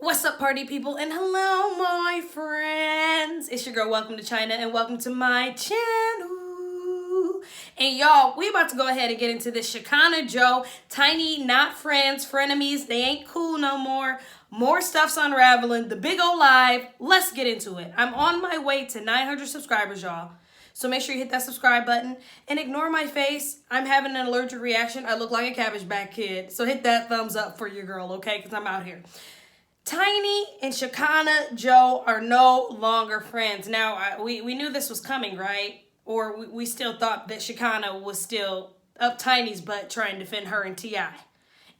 What's up, party people, and hello, my friends. It's your girl, welcome to China, and welcome to my channel. And y'all, we about to go ahead and get into this Shekinah Joe, tiny, not friends, frenemies. They ain't cool no more. More stuff's unraveling. The big O live. Let's get into it. I'm on my way to 900 subscribers, y'all. So make sure you hit that subscribe button and ignore my face. I'm having an allergic reaction. I look like a Cabbage Patch Kid. So hit that thumbs up for your girl, okay? Because I'm out here. Tiny and Shekinah Joe are no longer friends. Now, we knew this was coming, right? Or we still thought that Shekinah was still up Tiny's butt trying to defend her and T.I.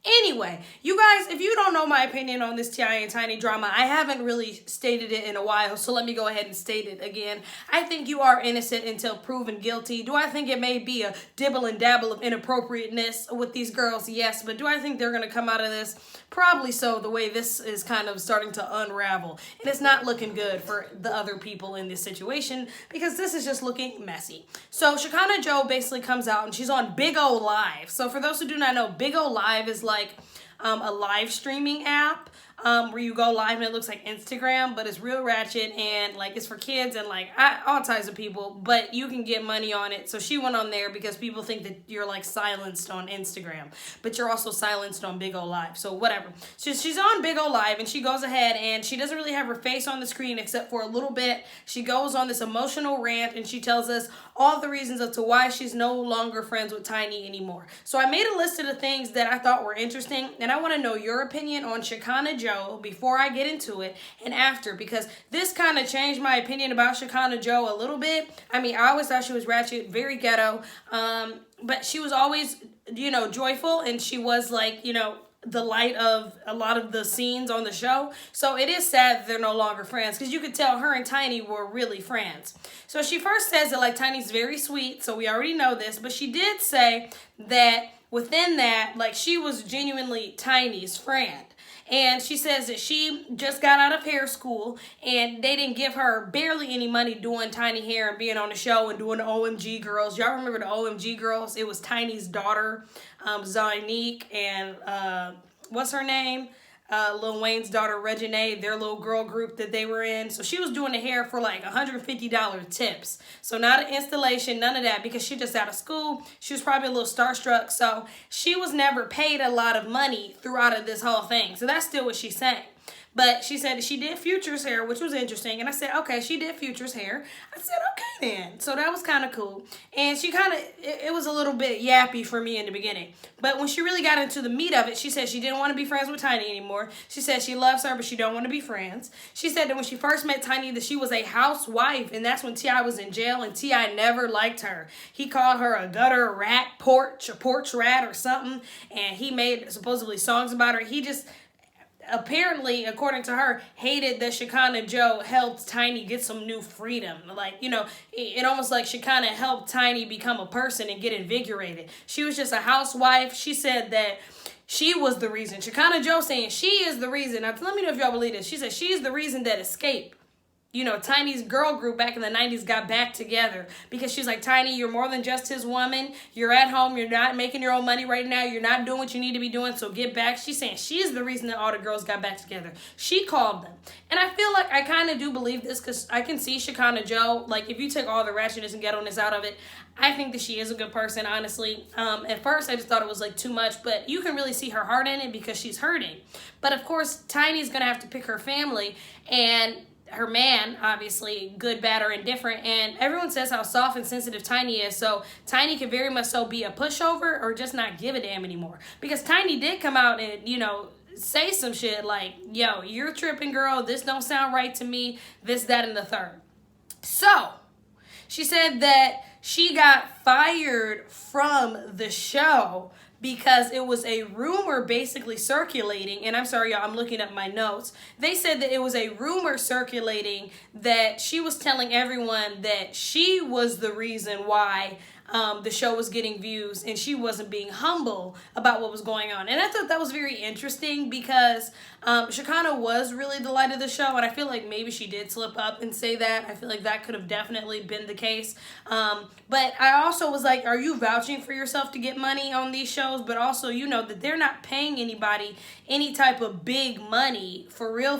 Anyway, you guys, if you don't know my opinion on this T.I. and Tiny drama, I haven't really stated it in a while, so let me go ahead and state it again. I think you are innocent until proven guilty. Do I think it may be a dibble and dabble of inappropriateness with these girls? Yes, but do I think they're going to come out of this? Probably so, the way this is kind of starting to unravel. And it's not looking good for the other people in this situation because this is just looking messy. So Shekinah Joe basically comes out and she's on Big O Live. So for those who do not know, Big O Live is like a live streaming app where you go live and it looks like Instagram, but it's real ratchet and like it's for kids and like all types of people, but you can get money on it. So she went on there because people think that you're like silenced on Instagram, but you're also silenced on Big O Live. So whatever. She's on Big O Live and she goes ahead and she doesn't really have her face on the screen except for a little bit. She goes on this emotional rant and she tells us all the reasons as to why she's no longer friends with Tiny anymore. So I made a list of the things that I thought were interesting and I want to know your opinion on Shekinah Joe before I get into it and after, because this kind of changed my opinion about Shekinah Joe a little bit. I mean, I always thought she was ratchet, very ghetto, but she was always, joyful, and she was like, the light of a lot of the scenes on the show. So it is sad that they're no longer friends because you could tell her and Tiny were really friends. So she first says that like Tiny's very sweet, so we already know this, but she did say that within that, like she was genuinely Tiny's friend. And she says that she just got out of hair school and they didn't give her barely any money doing Tiny hair and being on the show and doing the OMG Girls. Y'all remember the OMG Girls? It was Tiny's daughter, Zonique, and what's her name? Lil Wayne's daughter, Reginae, their little girl group that they were in. So she was doing the hair for like $150 tips. So not an installation, none of that, because she just out of school. She was probably a little starstruck. So she was never paid a lot of money throughout of this whole thing. So that's still what she's saying. But she said she did Future's hair, which was interesting. And I said, okay, she did Future's hair. I said, okay then. So that was kind of cool. And she kind of, it was a little bit yappy for me in the beginning. But when she really got into the meat of it, she said she didn't want to be friends with Tiny anymore. She said she loves her, but she don't want to be friends. She said that when she first met Tiny, that she was a housewife. And that's when T.I. was in jail and T.I. never liked her. He called her a gutter rat, a porch rat or something. And he made supposedly songs about her. He just apparently, according to her, hated that Shekinah Joe helped Tiny get some new freedom. Like, it almost like Shekinah helped Tiny become a person and get invigorated. She was just a housewife. She said that she was the reason. Shekinah Joe saying she is the reason. Now, let me know if y'all believe this. She said she is the reason that Escape, Tiny's girl group back in the 90s got back together because she's like, Tiny, you're more than just his woman. You're at home. You're not making your own money right now. You're not doing what you need to be doing, so get back. She's saying she's the reason that all the girls got back together. She called them. And I feel like I kind of do believe this because I can see Shekinah Joe, like if you take all the ratchetness and ghetto-ness out of it, I think that she is a good person, honestly. At first, I just thought it was like too much, but you can really see her heart in it because she's hurting. But of course, Tiny's going to have to pick her family and her man, obviously, good, bad, or indifferent, and everyone says how soft and sensitive Tiny is, so Tiny can very much so be a pushover or just not give a damn anymore, because Tiny did come out and, say some shit like, yo, you're tripping, girl, this don't sound right to me, this, that, and the third. So, she said that she got fired from the show because it was a rumor basically circulating, and I'm sorry, y'all, I'm looking up my notes. They said that it was a rumor circulating that she was telling everyone that she was the reason why the show was getting views and she wasn't being humble about what was going on. And I thought that was very interesting because Shekinah was really the light of the show, and I feel like maybe she did slip up and say that. I feel like that could have definitely been the case. But I also was like, are you vouching for yourself to get money on these shows? But also, you know, that they're not paying anybody any type of big money for real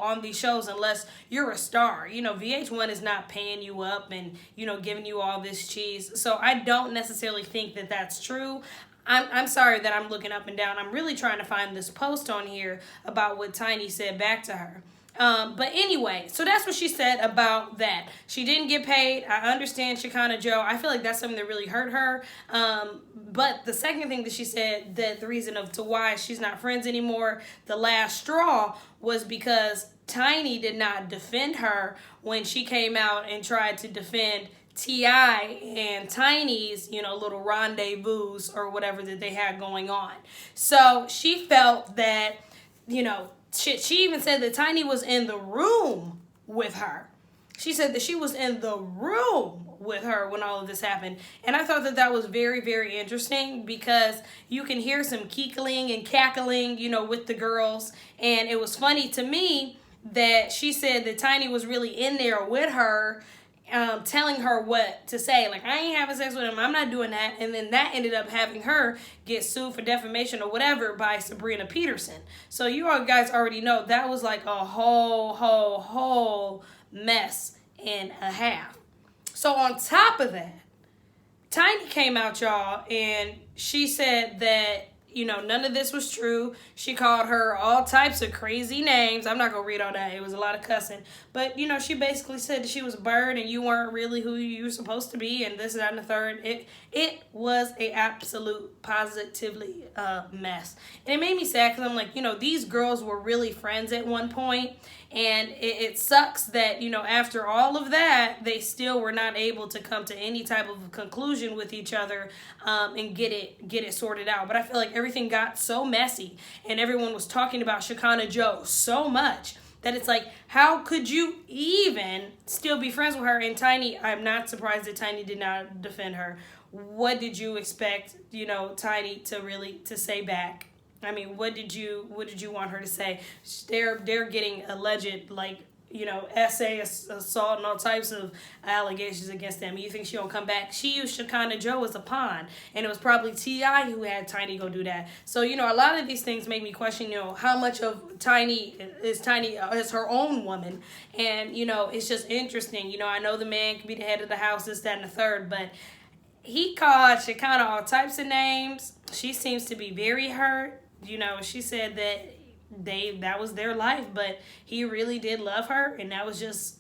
on these shows unless you're a star. You know, VH1 is not paying you up and, you know, giving you all this cheese. So I don't necessarily think that that's true. I'm sorry that I'm looking up and down. I'm really trying to find this post on here about what Tiny said back to her. But anyway, so that's what she said about that. She didn't get paid. I understand Shekinah Joe. I feel like that's something that really hurt her. But the second thing that she said, that the reason to why she's not friends anymore, the last straw, was because Tiny did not defend her when she came out and tried to defend T.I. and Tiny's, you know, little rendezvous or whatever that they had going on. So she felt that, you know, she even said that Tiny was in the room with her. She said that she was in the room with her when all of this happened. And I thought that that was very, very interesting because you can hear some kickling and cackling, you know, with the girls. And it was funny to me that she said that Tiny was really in there with her, telling her what to say. Like, I ain't having sex with him. I'm not doing that. And then that ended up having her get sued for defamation or whatever by Sabrina Peterson. So you all guys already know that was like a whole mess and a half. So on top of that, Tiny came out, y'all, and she said that, you know, none of this was true. She called her all types of crazy names. I'm not going to read all that. It was a lot of cussing. But, you know, she basically said that she was a bird and you weren't really who you were supposed to be and this, that, and the third. It was a absolute positively mess. And it made me sad because I'm like, you know, these girls were really friends at one point. And it sucks that, you know, after all of that, they still were not able to come to any type of conclusion with each other and get it sorted out. But I feel like everything got so messy and everyone was talking about Shekinah Joe so much that it's like, how could you even still be friends with her? And Tiny, I'm not surprised that Tiny did not defend her. What did you expect, you know, Tiny to say back? I mean, what did you want her to say? They're getting alleged, like, you know, essay assault and all types of allegations against them. You think she don't come back? She used Shekinah Joe as a pawn, and it was probably T.I. who had Tiny go do that. So, you know, a lot of these things make me question, you know, how much of Tiny is her own woman. And, you know, it's just interesting. You know, I know the man can be the head of the house, this, that, and the third, but he called Shekinah all types of names. She seems to be very hurt. You know, she said that that was their life, but he really did love her, and that was just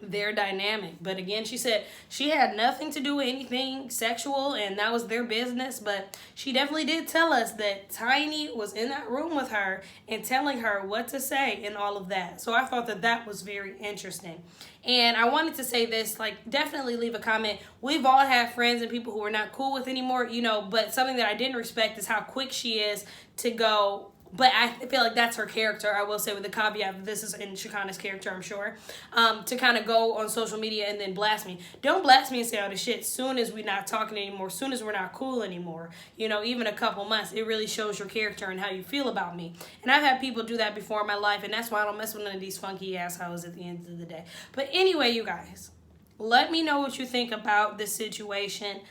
their dynamic. But again, she said she had nothing to do with anything sexual, and that was their business. But she definitely did tell us that Tiny was in that room with her and telling her what to say and all of that. So I thought that that was very interesting. And I wanted to say this, like, definitely leave a comment. We've all had friends and people who we're not cool with anymore, you know, but something that I didn't respect is how quick she is to go. But I feel like that's her character, I will say, with the caveat that this is in Shekinah's character, I'm sure, to kind of go on social media and then blast me. Don't blast me and say all this shit soon as we're not talking anymore, soon as we're not cool anymore. You know, even a couple months, it really shows your character and how you feel about me. And I've had people do that before in my life, and that's why I don't mess with none of these funky ass hoes at the end of the day. But anyway, you guys, let me know what you think about this situation.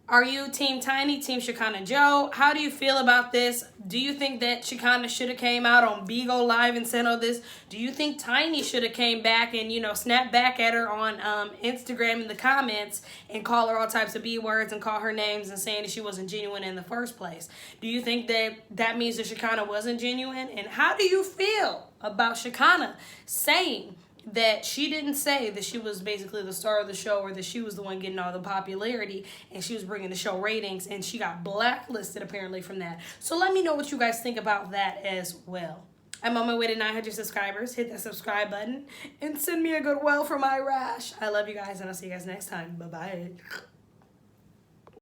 Are you Team Tiny, Team Shekinah Joe? How do you feel about this? Do you think that Shekinah should have came out on Bigo Live and said all this? Do you think Tiny should have came back and, you know, snapped back at her on Instagram in the comments and call her all types of B words and call her names and saying that she wasn't genuine in the first place? Do you think that that means that Shekinah wasn't genuine? And how do you feel about Shekinah saying that she didn't say that she was basically the star of the show or that she was the one getting all the popularity and she was bringing the show ratings, and she got blacklisted apparently from that? So let me know what you guys think about that as well. I'm on my way to 900 subscribers. Hit that subscribe button and send me a good well for my rash. I love you guys, and I'll see you guys next time. Bye-bye.